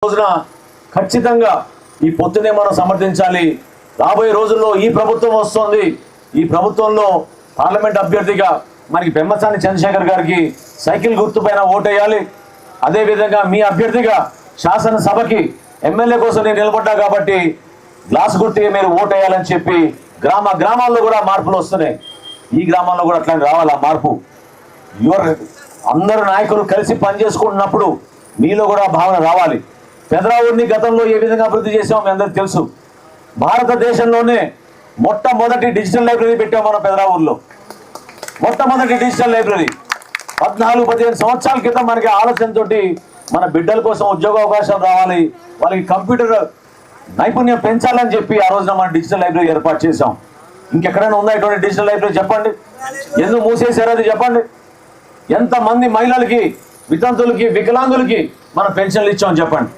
రోజున ఖచ్చితంగా ఈ పొత్తునే మనం సమర్థించాలి. రాబోయే రోజుల్లో ఈ ప్రభుత్వం వస్తుంది. ఈ ప్రభుత్వంలో పార్లమెంట్ అభ్యర్థిగా మనకి పెమ్మసాని చంద్రశేఖర్ గారికి సైకిల్ గుర్తుపైన ఓటేయాలి. అదేవిధంగా మీ అభ్యర్థిగా శాసనసభకి ఎమ్మెల్యే కోసం నేను నిలబడ్డా కాబట్టి గ్లాస్ గుర్తుగా మీరు ఓటేయాలని చెప్పి గ్రామాల్లో కూడా మార్పులు వస్తున్నాయి. ఈ గ్రామాల్లో కూడా అట్లా రావాలి ఆ మార్పు. అందరు నాయకులు కలిసి పనిచేసుకుంటున్నప్పుడు మీలో కూడా భావన రావాలి. పెదరావూరిని గతంలో ఏ విధంగా అభివృద్ధి చేసామో మీ అందరికీ తెలుసు. భారతదేశంలోనే మొట్టమొదటి డిజిటల్ లైబ్రరీ పెట్టాం మనం పెదరావూరులో. మొట్టమొదటి డిజిటల్ లైబ్రరీ 14-15 సంవత్సరాల క్రితం మనకి ఆలోచనతో మన బిడ్డల కోసం ఉద్యోగ అవకాశాలు రావాలి, వాళ్ళకి కంప్యూటర్ నైపుణ్యం పెంచాలని చెప్పి ఆ రోజున మన డిజిటల్ లైబ్రరీ ఏర్పాటు చేశాం. ఇంకెక్కడైనా ఉందా ఇటువంటి డిజిటల్ లైబ్రరీ? చెప్పండి. ఎందుకు మూసేశారు అది చెప్పండి. ఎంతమంది మహిళలకి, వితంతులకి, వికలాంగులకి మనం పెన్షన్లు ఇచ్చామని చెప్పండి.